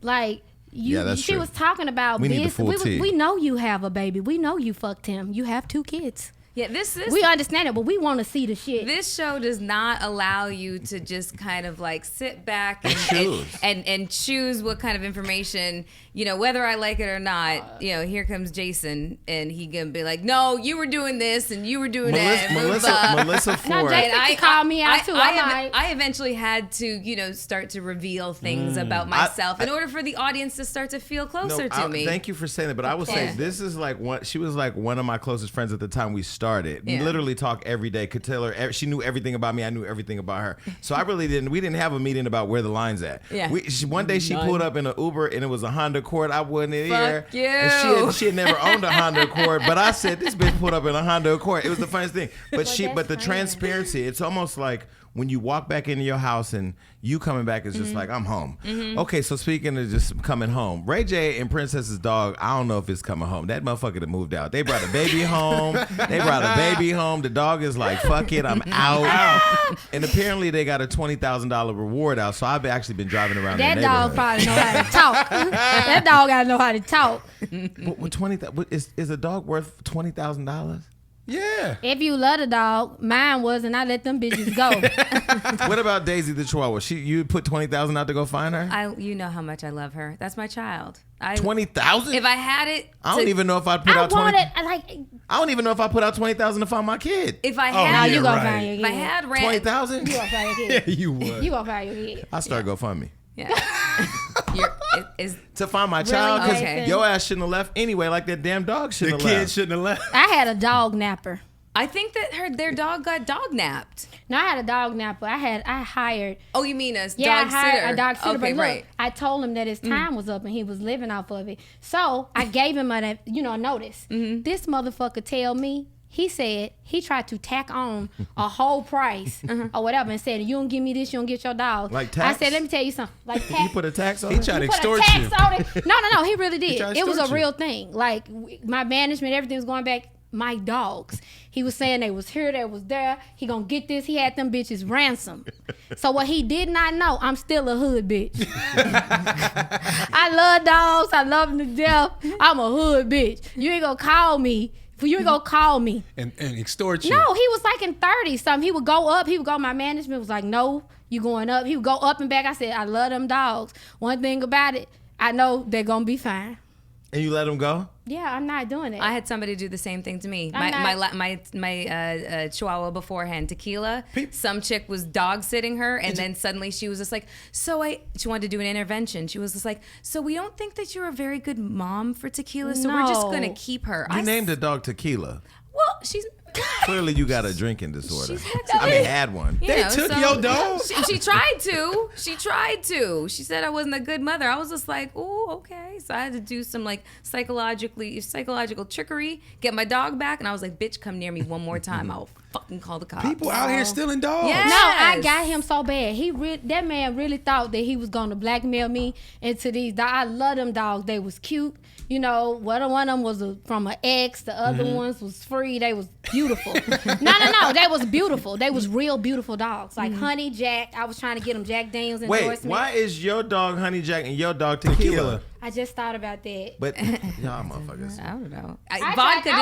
Like, Yeah, that's she true. was talking about We need the this. full tea. We know you have a baby. We know you fucked him. You have 2 kids. Yeah, this We understand it, but we want to see the shit. this show does not allow you to just kind of like sit back and choose. and choose what kind of information, you know, whether I like it or not. You know, here comes Jason, and he gonna be like, "No, you were doing this and you were doing that." and Melissa No, Ford. Jason can call me out too. I eventually had to, you know, start to reveal things about myself in order for the audience to start to feel closer to me. Thank you for saying that, but I will say Yeah. this is like she was like one of my closest friends at the time we started. We Yeah. literally talk every day. Could tell her she knew everything about me. I knew everything about her. So I really didn't. We didn't have a meeting about where the line's at. Yeah. One day she pulled up in an Uber and it was a Honda Accord. I wasn't in here. Fuck you. And she had never owned a Honda Accord, but I said this bitch pulled up in a Honda Accord. It was the funniest thing. But that's the funny. transparency. It's almost like when you walk back into your house and you coming back is just like, I'm home. Okay, so speaking of just coming home, Ray J and Princess's dog, I don't know if it's coming home. That motherfucker that moved out. They brought a baby home. The dog is like, fuck it, I'm out. And apparently they got a $20,000 reward out. So I've actually been driving around That the dog neighborhood. probably know how to talk. That dog gotta know how to talk. Is a dog worth $20,000? Yeah. If you love the dog, mine was, and I let them bitches go. What about Daisy the Chihuahua? You put $20,000 out to go find her? You know how much I love her. That's my child. $20,000? If I had it, I don't even know if I'd put I out 20. wanted, I don't even know if I put out $20,000 to find my kid. If I Oh, had, now yeah, you gonna right. find your if I kid. had ran, 20,000? You gonna find your Yeah, kid. you would. You gonna find your kid. I start GoFundMe yeah. Is to find my child because Okay. your ass shouldn't have left anyway. Like that damn dog The shouldn't have kid left. shouldn't have left. I had a dog napper. I think that their dog got dog napped. No, I had a dog napper. I hired. Oh, you mean a Yeah, dog I hired sitter? a dog sitter. Okay, but look, right. I told him that his time was up and he was living off of it. So I gave him a notice. This motherfucker tell me. He said he tried to tack on a whole price or whatever and said, you don't give me this, you don't get your dog. Like I tax? said, let me tell you something. Like tax. You put a tax on He it? tried to Put a extort tax you. on it. No, he really did. tried to It was a extort you. real thing. Like my management, everything was going back. My dogs. He was saying they was here, they was there. He gonna get this. He had them bitches ransomed. So what he did not know, I'm still a hood bitch. I love dogs. I love them to death. I'm a hood bitch. You ain't gonna call me. You ain't gonna call me. And extort you. No, he was like in 30 something. He would go up. He would go. My management was like, no, you going up. He would go up and back. I said, I love them dogs. One thing about it, I know they're gonna be fine. And you let him go? Yeah, I'm not doing it. I had somebody do the same thing to me. I'm not- My Chihuahua beforehand, Tequila. Some chick was dog sitting her, and then suddenly she was just like, she wanted to do an intervention. She was just like, so we don't think that you're a very good mom for Tequila, so we're just No. gonna keep her. You named the dog Tequila. Well, she's Clearly, you got a drinking disorder. Had one. They took your dog. She tried to. She tried to. She said I wasn't a good mother. I was just like, oh, okay. So I had to do some like psychological trickery, get my dog back, and I was like, bitch, come near me one more time, I'll fucking call the cops. People out here stealing dogs. Yes. No, I got him so bad. That man really thought that he was gonna blackmail me into these dogs. I love them dogs. They was cute. You know, one of them was from an ex. The other ones was free. They was beautiful. No. They was beautiful. They was real beautiful dogs. Like Honey Jack. I was trying to get him Jack Daniels endorsement. Wait, why is your dog Honey Jack and your dog Tequila? I just thought about that. But y'all motherfuckers. I don't know. I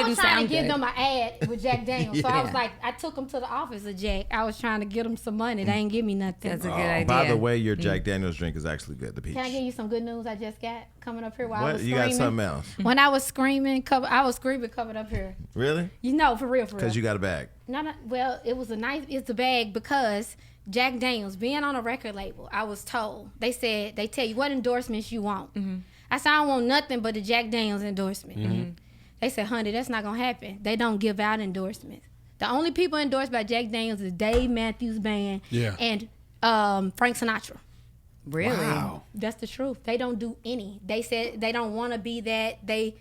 was trying to give them an ad with Jack Daniels. So I was like, I took them to the office of Jack. I was trying to get them some money. They ain't give me nothing. That's a good idea. By the way, your Jack Daniels drink is actually good. The peach. Can I give you some good news I just got coming up here while I What? was You screaming? got something else? When I was screaming, I was screaming coming up here. Really? You know, for real. Because you got a bag. No. Well, it's a bag because Jack Daniels, being on a record label, I was told, they tell you what endorsements you want. I said, I don't want nothing but a Jack Daniels endorsement. They said, honey, that's not going to happen. They don't give out endorsements. The only people endorsed by Jack Daniels is Dave Matthews Band and Frank Sinatra. Really? Wow. That's the truth. They don't do any. They said they don't want to be that. They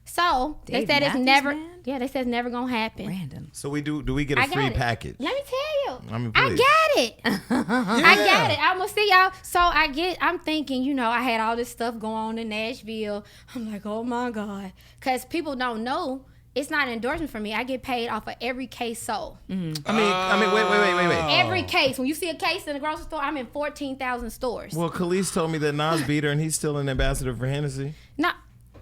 said it's never. Band? Yeah, they said it's never gonna happen. Random. So do we get a free package? Let me tell you. I mean, I please. got it. I got it. I'm gonna see y'all. So I'm thinking, you know, I had all this stuff going on in Nashville. I'm like, oh my God. Because people don't know. It's not an endorsement for me. I get paid off of every case sold. I mean, wait. Every case. When you see a case in the grocery store, I'm in 14,000 stores. Well, Khalees told me that Nas beat her and he's still an ambassador for Hennessy. No.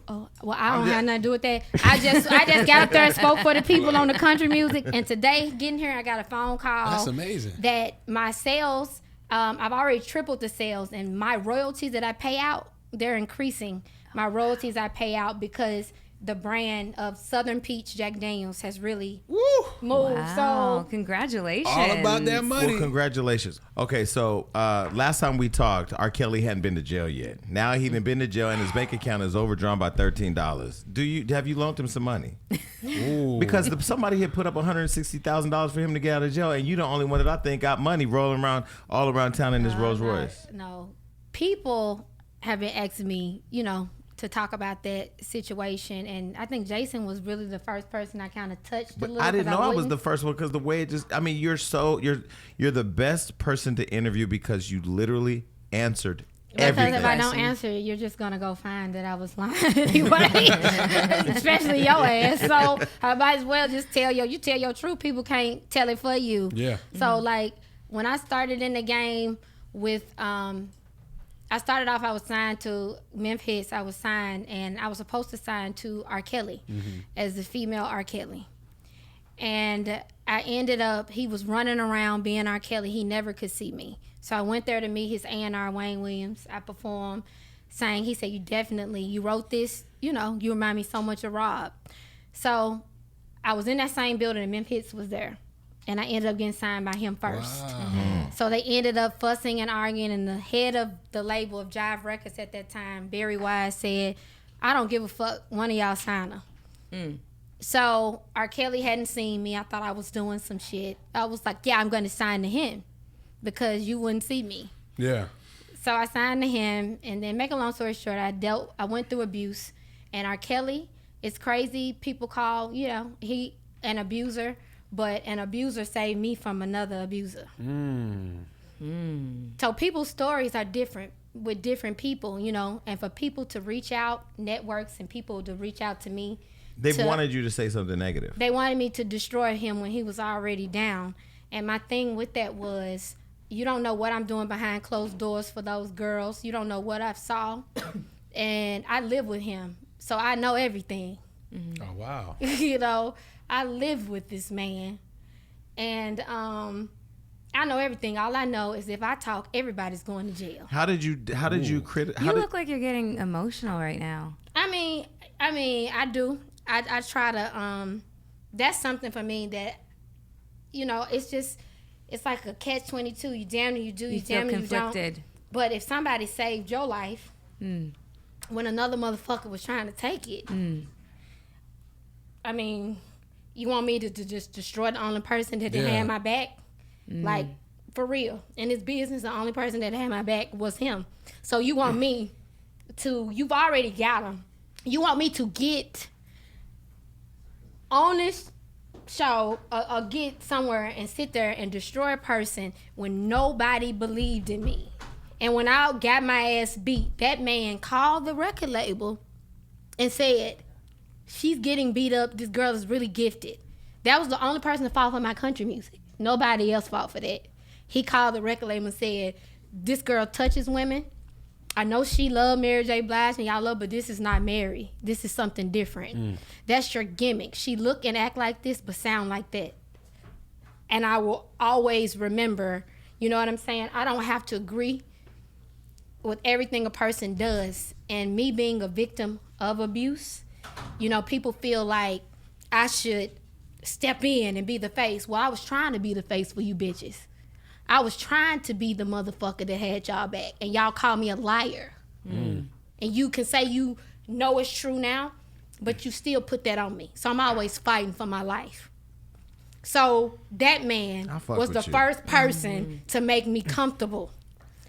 Oh, well, I don't have nothing to do with that. I just got up there and spoke for the people on the country music. And today, getting here, I got a phone call. That's amazing. That my sales, I've already tripled the sales. And my royalties that I pay out, they're increasing. My royalties I pay out because the brand of Southern Peach Jack Daniels has really moved. Wow, So congratulations. All about that money. Well, congratulations. Okay, so last time we talked, R. Kelly hadn't been to jail yet. Now he done been to jail and his bank account is overdrawn by $13. Have you loaned him some money? Because somebody had put up $160,000 for him to get out of jail, and you the only one that I think got money rolling around all around town in this Rolls Royce. No, people have been asking me, you know, to talk about that situation, and I think Jason was really the first person I kind of touched a little. I didn't know I was the first one because the way it just, I mean, you're the best person to interview because you literally answered everything. Because if I don't answer, you're just gonna go find that I was lying anyway, especially your ass. So I might as well just tell you tell your truth. People can't tell it for you. Yeah. So like when I started in the game with I started off, I was signed to Memphis. I was signed, and I was supposed to sign to R. Kelly as the female R. Kelly. And I ended up, he was running around being R. Kelly. He never could see me. So I went there to meet his A&R, Wayne Williams. I performed, sang. He said, you wrote this, you know, you remind me so much of Rob. So I was in that same building, and Memphis was there. And I ended up getting signed by him first. Wow. So they ended up fussing and arguing, and the head of the label of Jive Records at that time, Barry Wise, said, I don't give a fuck, one of y'all sign her. So R. Kelly hadn't seen me. I thought I was doing some shit. I was like, yeah, I'm going to sign to him because you wouldn't see me. Yeah. So I signed to him, and then make a long story short, I went through abuse, and R. Kelly, it's crazy. People call, you know, he an abuser. But an abuser saved me from another abuser. So people's stories are different with different people, you know. And for people to reach out, networks, and people to reach out to me. They've wanted you to say something negative. They wanted me to destroy him when he was already down. And my thing with that was, you don't know what I'm doing behind closed doors for those girls. You don't know what I saw. And I live with him, so I know everything. Oh, wow. You know. I live with this man, and I know everything. All I know is if I talk, everybody's going to jail. How did you You look like you're getting emotional right now. I mean, I do. I try to. That's something for me that, you know, it's like a catch-22. You damn it, you do. You damn it, you don't. But if somebody saved your life when another motherfucker was trying to take it, I mean, You want me to just destroy the only person that had my back? Like, for real. In this business, the only person that had my back was him. So you want me to, you've already got him. You want me to get on this show or get somewhere and sit there and destroy a person when nobody believed in me. And when I got my ass beat, that man called the record label and said, she's getting beat up. This girl is really gifted. That was the only person to fought for my country music. Nobody else fought for that. He called the record label and said, this girl touches women. I know she loved Mary J. Blige and y'all love, but this is not Mary. This is something different. That's your gimmick. She look and act like this, but sound like that. And I will always remember, you know what I'm saying? I don't have to agree with everything a person does. And me being a victim of abuse, you know, people feel like I should step in and be the face. Well, I was trying to be the face for you bitches. I was trying to be the motherfucker that had y'all back, and y'all call me a liar. And you can say you know it's true now, but you still put that on me. So I'm always fighting for my life. So that man was the first person to make me comfortable.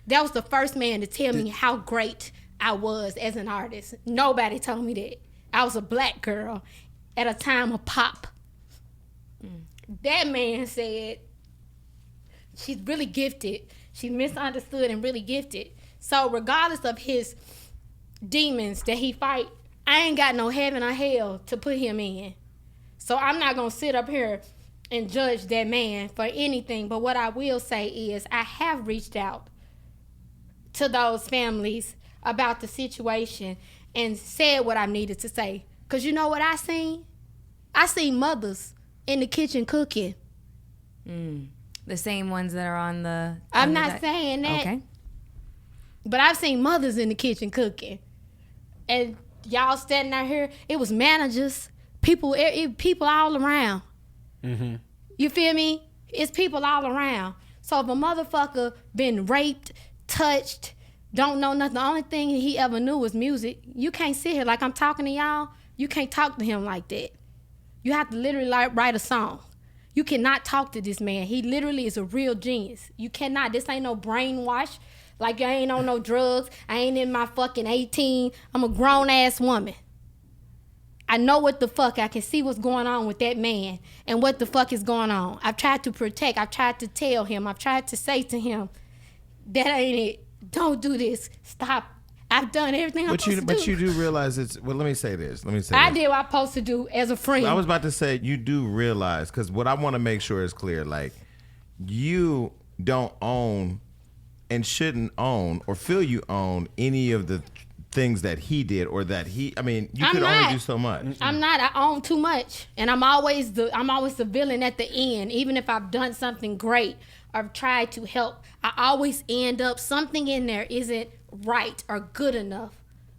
That was the first man to tell me how great I was as an artist. Nobody told me that. I was a black girl at a time of pop. That man said, she's really gifted. She's misunderstood and really gifted. So regardless of his demons that he fight, I ain't got no heaven or hell to put him in. So I'm not going to sit up here and judge that man for anything. But what I will say is I have reached out to those families about the situation and said what I needed to say. Because you know what I seen? I seen mothers in the kitchen cooking. The same ones that are on the... I'm not saying that. Okay. But I've seen mothers in the kitchen cooking. And y'all standing out here, it was managers, people all around. You feel me? It's people all around. So if a motherfucker been raped, touched, don't know nothing, the only thing he ever knew was music, you can't sit here like I'm talking to y'all. You can't talk to him like that. You have to literally write a song. You cannot talk to this man. He literally is a real genius. You cannot. This ain't no brainwash. Like, I ain't on no drugs. I ain't in my fucking 18. I'm a grown-ass woman. I know what the fuck. I can see what's going on with that man and what the fuck is going on. I've tried to protect. I've tried to tell him. I've tried to say to him, that ain't it. Don't do this. Stop. I've done everything I'm supposed to do. But you do realize it's... Well, let me say this. I did what I'm supposed to do as a friend. I was about to say, you do realize, because what I want to make sure is clear, like, you don't own and shouldn't own or feel you own any of the things that he did or that he... I mean, you could only do so much. I'm not. I own too much. And I'm always the villain at the end. Even if I've done something great or tried to help, I always end up... Something in there isn't right or good enough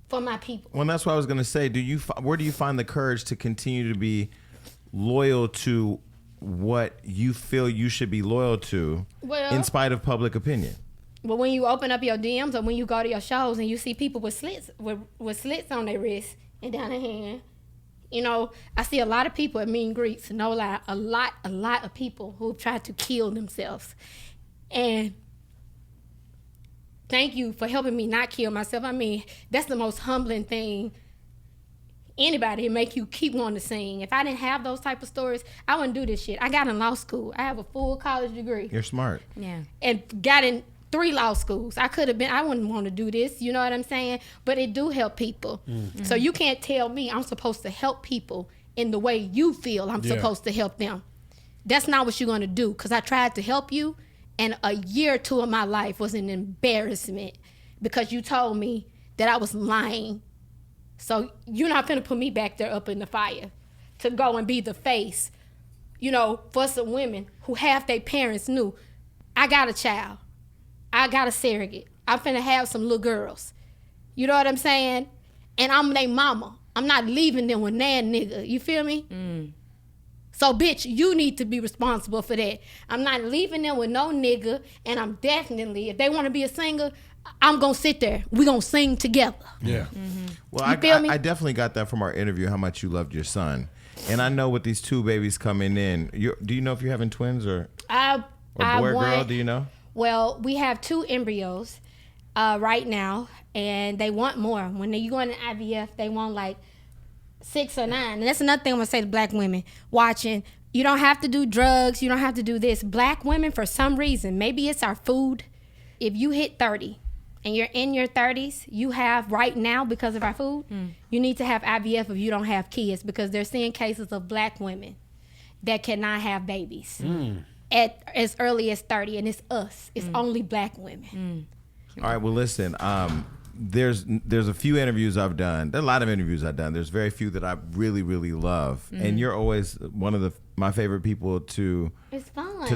for my people. Well, that's what I was going to say. Where do you find the courage to continue to be loyal to what you feel you should be loyal to in spite of public opinion? Well, when you open up your DMs or when you go to your shows and you see people with slits on their wrists and down their hand, you know, I see a lot of people at meet and greets. No lie, a lot of people who tried to kill themselves. And thank you for helping me not kill myself. I mean, that's the most humbling thing anybody can make you keep wanting to sing. If I didn't have those type of stories, I wouldn't do this shit. I got in law school. I have a full college degree. You're smart. Yeah. And got in 3 law schools. I wouldn't want to do this, you know what I'm saying? But it do help people. So you can't tell me I'm supposed to help people in the way you feel I'm supposed to help them. That's not what you're going to do, because I tried to help you, and a year or 2 of my life was an embarrassment because you told me that I was lying. So you're not going to put me back there up in the fire to go and be the face, you know, for some women who half their parents knew. I got a child. I got a surrogate. I'm finna have some little girls. You know what I'm saying? And I'm their mama. I'm not leaving them with that nigga. You feel me? So, bitch, you need to be responsible for that. I'm not leaving them with no nigga, and I'm definitely, if they want to be a singer, I'm going to sit there. We're going to sing together. Yeah. Well, I definitely got that from our interview, how much you loved your son. And I know with these 2 babies coming in, do you know if you're having twins or boy or girl? Do you know? Well, we have 2 embryos right now, and they want more. When you go into IVF, they want like 6 or 9. And that's another thing I'm gonna say to black women watching. You don't have to do drugs. You don't have to do this. Black women, for some reason, maybe it's our food. If you hit 30 and you're in your 30s, you have right now, because of our food, you need to have IVF if you don't have kids, because they're seeing cases of black women that cannot have babies at as early as 30, and it's us. It's only black women. All right, well, listen, there's a few interviews I've done. There are a lot of interviews I've done. There's very few that I really, really love. And you're always one of my favorite people to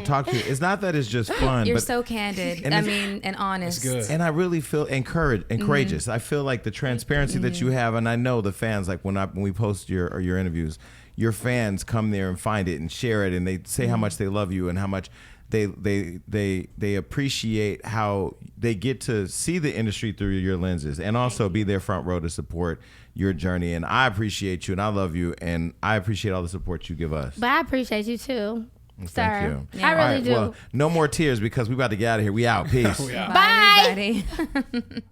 talk to. It's not that it's just fun. You're but so candid. And honest. That's good. And I really feel courageous. I feel like the transparency that you have, and I know the fans, like when we post your interviews, your fans come there and find it and share it, and they say how much they love you and how much they appreciate how they get to see the industry through your lenses, and also be there front row to support your journey. And I appreciate you, and I love you, and I appreciate all the support you give us. But I appreciate you too. Thank you. Yeah. I really do. Well, no more tears, because we about to get out of here. We out. Peace. Bye. Bye, everybody.